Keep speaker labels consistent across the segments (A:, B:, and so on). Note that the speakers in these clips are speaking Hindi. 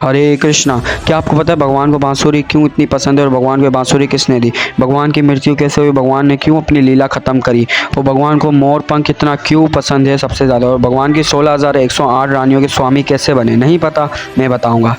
A: हरे कृष्णा। क्या आपको पता है भगवान को बांसुरी क्यों इतनी पसंद है और भगवान को बांसुरी किसने दी? भगवान की मृत्यु कैसे हुई? भगवान ने क्यों अपनी लीला खत्म करी? और भगवान को मोर पंख इतना क्यों पसंद है सबसे ज़्यादा? और भगवान की 16,108 रानियों के स्वामी कैसे बने? नहीं पता? मैं बताऊंगा।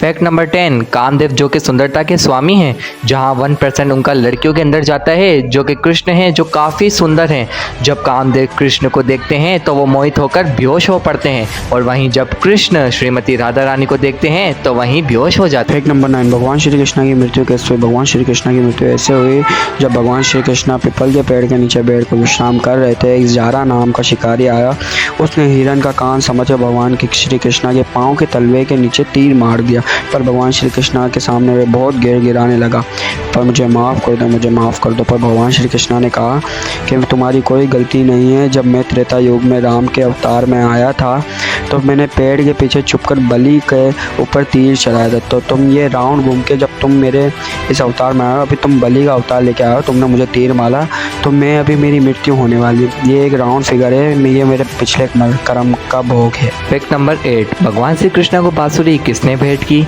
B: फैक्ट नंबर 10, कामदेव जो कि सुंदरता के स्वामी हैं, जहां 1% उनका लड़कियों के अंदर जाता है जो कि कृष्ण हैं, जो काफ़ी सुंदर हैं। जब कामदेव कृष्ण को देखते हैं तो वो मोहित होकर बेहोश हो पड़ते हैं, और वहीं जब कृष्ण श्रीमती राधा रानी को देखते हैं तो वहीं बेहोश हो जाते हैं।
A: फैक्ट नंबर 9, भगवान श्री कृष्ण की मृत्यु कैसे हुई? भगवान श्री कृष्ण की मृत्यु ऐसे हुई जब भगवान श्री कृष्ण पीपल के पेड़ के नीचे बैठ कर विश्राम कर रहे थे। एक जारा नाम का शिकारी आया, उसने हिरन का कान समझकर भगवान के श्री कृष्ण के पाँव के तलवे के नीचे तीर मार दिया, पर भगवान श्री कृष्ण के सामने वे बहुत गिड़गिड़ाने लगा, पर मुझे माफ़ कर दो, मुझे माफ़ कर दो। पर भगवान श्री कृष्ण ने कहा कि तुम्हारी कोई गलती नहीं है। जब मैं त्रेता युग में राम के अवतार में आया था तो मैंने पेड़ के पीछे छुपकर बलि के ऊपर तीर चलाया था। तो तुम ये राउंड घूम के जब तुम मेरे इस अवतार में आए हो, अभी तुम बलि का अवतार लेके आए हो, तुमने मुझे तीर मारा, तो मैं अभी मेरी मृत्यु होने वाली। ये एक राउंड फिगर है, ये मेरे पिछले कर्म का भोग है।
B: फैक्ट नंबर 8, भगवान श्री कृष्ण को बांसुरी किसने भेंट की?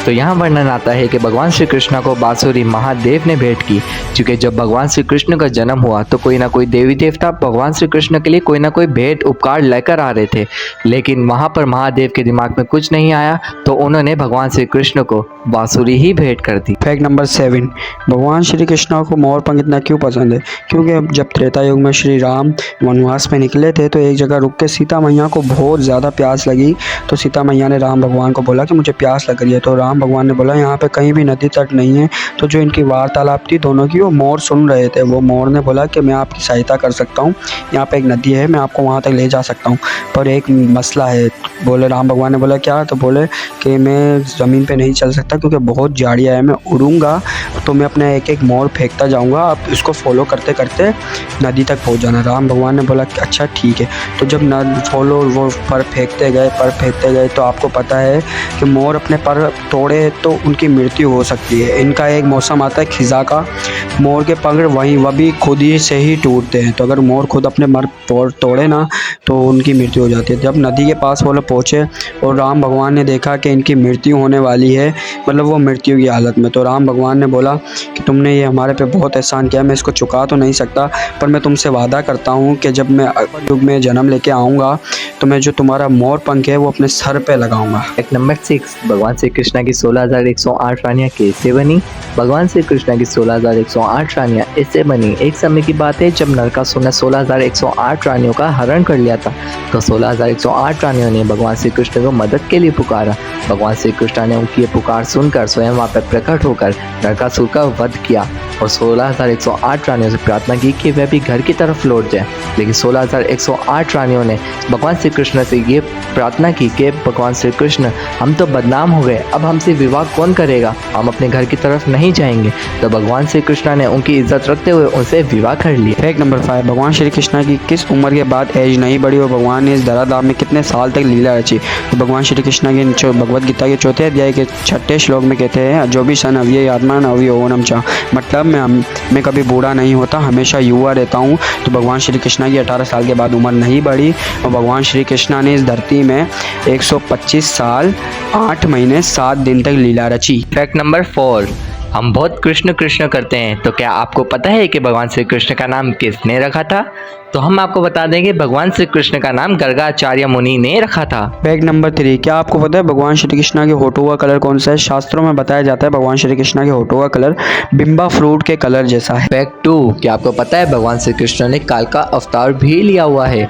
B: तो यहाँ वर्णन आता है कि भगवान श्री कृष्ण को बांसुरी महादेव ने भेंट की, क्योंकि जब भगवान श्री कृष्ण का जन्म हुआ तो कोई ना कोई देवी देवता भगवान श्री कृष्ण के लिए कोई ना कोई भेंट उपकार लेकर आ रहे थे, लेकिन वहाँ पर महादेव के दिमाग में कुछ नहीं आया, तो उन्होंने भगवान श्री कृष्ण को बांसुरी ही भेंट कर दी।
A: फैक्ट नंबर 7, भगवान श्री कृष्ण को मोर पंख इतना क्यों पसंद है? क्योंकि जब त्रेता युग में श्री राम वनवास में निकले थे तो एक जगह रुक के सीता मैया को बहुत ज़्यादा प्यास लगी, तो सीता मैया ने राम भगवान को बोला कि मुझे प्यास लग रही है। तो राम भगवान ने बोला यहाँ पे कहीं भी नदी तट नहीं है। तो जो इनकी वार्तालाप थी दोनों की, वो मोर सुन रहे थे। वो मोर ने बोला कि मैं आपकी सहायता कर सकता हूँ, यहाँ पे एक नदी है, मैं आपको वहाँ तक ले जा सकता हूँ, पर एक मसला है। बोले राम भगवान ने बोला क्या? तो बोले कि मैं ज़मीन पे नहीं चल सकता क्योंकि बहुत झाड़ियाँ है, मैं उड़ूंगा तो मैं अपना एक एक मोर फेंकता जाऊँगा, आप इसको फॉलो करते करते नदी तक पहुँच जाना। राम भगवान ने बोला कि अच्छा ठीक है। तो जब वो पर फेंकते गए तो आपको पता है कि मोर अपने पर तोड़े तो उनकी मृत्यु हो सकती है। इनका एक मौसम आता है खिज़ा का, मोर के पंख वह भी खुद ही से ही टूटते हैं। तो अगर मोर खुद अपने तोड़े ना तो उनकी मृत्यु हो जाती है। जब नदी के पास वो लोग पहुँचे और राम भगवान ने देखा कि इनकी मृत्यु होने वाली है, मतलब वो मृत्यु की हालत में, तो राम भगवान ने बोला कि तुमने ये हमारे पे बहुत एहसान किया, मैं इसको चुका तो नहीं सकता, पर मैं तुमसे वादा करता हूँ कि जब मैं अगले युग में जन्म लेके आऊँगा तो मैं जो तुम्हारा मोर पंख है वो अपने सर पे लगाऊंगा।
B: फैक्ट नंबर 6, भगवान श्री कृष्ण की 16,108 रानियाँ कैसे बनी? भगवान श्री कृष्ण की 16,108 रानियाँ इससे बनी। एक समय की बात है जब नरकासुर ने 16,108 रानियों का हरण कर लिया था, तो 16,108 रानियों ने भगवान श्री कृष्ण को मदद के लिए पुकारा। भगवान श्री कृष्ण ने उनकी ये पुकार सुनकर स्वयं वहाँ पर प्रकट होकर नरकासुर का वध किया और 16,108 रानियों से प्रार्थना की कि वह भी घर की तरफ लौट जाए। लेकिन 16,108 रानियों ने भगवान श्री कृष्ण से ये प्रार्थना की कि भगवान श्री कृष्ण, हम तो बदनाम हो गए, अब हमसे विवाह कौन करेगा, हम अपने घर की तरफ नहीं जाएंगे। तो भगवान श्री कृष्ण ने उनकी इज्जत रखते हुए उनसे विवाह कर लिया।
A: फैक्ट नंबर 5, भगवान श्री कृष्ण की किस उम्र के बाद एज नहीं बढ़ी और भगवान ने इस धराधाम में कितने साल तक लीला रची? तो भगवान श्री कृष्ण के भगवद गीता के 4थे अध्याय के 6ठे श्लोक में कहते हैं, जो भी सन अव्यय आत्मान अव्यय ओनम चा, मतलब मैं कभी बूढ़ा नहीं होता, हमेशा युवा रहता हूँ। तो भगवान श्री कृष्ण की 18 साल के बाद उम्र नहीं बढ़ी और भगवान श्री कृष्ण ने इस धरती में 125 साल 8 महीने 7 दिन तक लीला रची।
B: फैक्ट नंबर 4, हम बहुत कृष्ण कृष्ण करते हैं, तो क्या आपको पता है कि भगवान श्री कृष्ण का नाम किसने रखा था? तो हम आपको बता देंगे, भगवान श्री कृष्ण का नाम गर्गाचार्य मुनि ने रखा था।
A: फैक्ट नंबर 3, क्या आपको पता है भगवान श्री कृष्ण के होठों का कलर कौन सा है? शास्त्रों में बताया जाता है भगवान श्री कृष्ण के होठों का कलर बिम्बा फ्रूट के कलर जैसा है।
B: फैक्ट 2, क्या आपको पता है भगवान श्री कृष्ण ने काल का अवतार भी लिया हुआ है?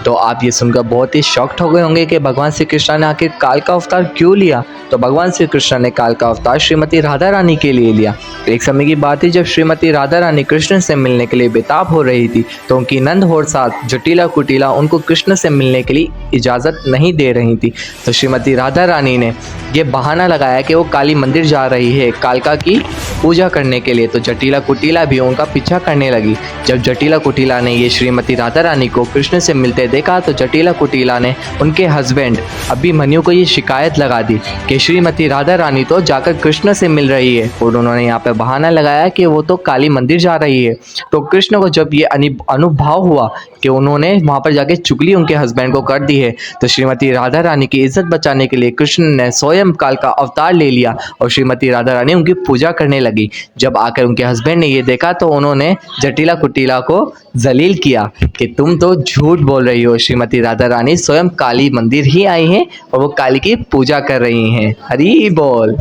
B: तो आप ये सुनकर बहुत ही शॉक्ड हो गए होंगे कि भगवान श्री कृष्ण ने आखिर काल का अवतार क्यों लिया। तो भगवान श्री कृष्ण ने काल का अवतार श्रीमती राधा रानी के लिए लिया। एक समय की बात है जब श्रीमती राधा रानी कृष्ण से मिलने के लिए बेताब हो रही थी, तो उनकी नंद और साथ जटिला कुटिला उनको कृष्ण से मिलने के लिए इजाज़त नहीं दे रही थी। तो श्रीमती राधा रानी ने ये बहाना लगाया कि वो काली मंदिर जा रही है कालका की पूजा करने के लिए। तो जटिला कुटिला भी उनका पीछा करने लगी। जब जटिला कुटिला ने ये श्रीमती राधा रानी को कृष्ण से मिलते देखा तो जटिला कुटिला ने उनके हस्बैंड अभिमन्यु को ये शिकायत लगा दी कि श्रीमती राधा रानी तो जाकर कृष्ण से मिल रही है, और उन्होंने यहाँ पे बहाना लगाया कि वो तो काली मंदिर जा रही है। तो कृष्ण को जब ये अनुभव हुआ कि उन्होंने वहाँ पर जाके चुगली उनके हस्बैंड को कर दी है, तो श्रीमती राधा रानी की इज्जत बचाने के लिए कृष्ण ने स्वयं काल का अवतार ले लिया और श्रीमती राधा रानी उनकी पूजा करने लगी। जब आकर उनके हस्बैंड ने ये देखा तो उन्होंने जटिला कुटिला को जलील किया कि तुम तो झूठ बोल रही हो, श्रीमती राधा रानी स्वयं काली मंदिर ही आई हैं और वो काली की पूजा कर रही हैं। हरी बोल।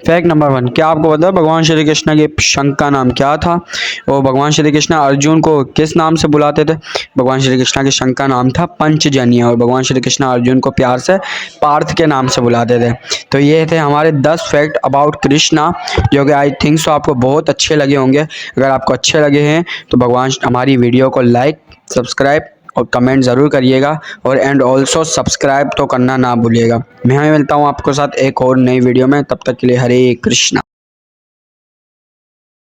A: फैक्ट नंबर 1, क्या आपको पता है भगवान श्री कृष्ण के शंख का नाम क्या था? और भगवान श्री कृष्ण अर्जुन को किस नाम से बुलाते थे? भगवान श्री कृष्ण के शंख का नाम था पंचजन्य, और भगवान श्री कृष्ण अर्जुन को प्यार से पार्थ के नाम से बुलाते थे। तो ये थे हमारे 10 फैक्ट अबाउट कृष्णा, जो कि आई थिंक सो आपको बहुत अच्छे लगे होंगे। अगर आपको अच्छे लगे हैं तो भगवान हमारी वीडियो को लाइक, सब्सक्राइब और कमेंट ज़रूर करिएगा, और एंड ऑल्सो सब्सक्राइब तो करना ना भूलिएगा। मैं मिलता हूँ आपके साथ एक और नई वीडियो में, तब तक के लिए हरे कृष्णा।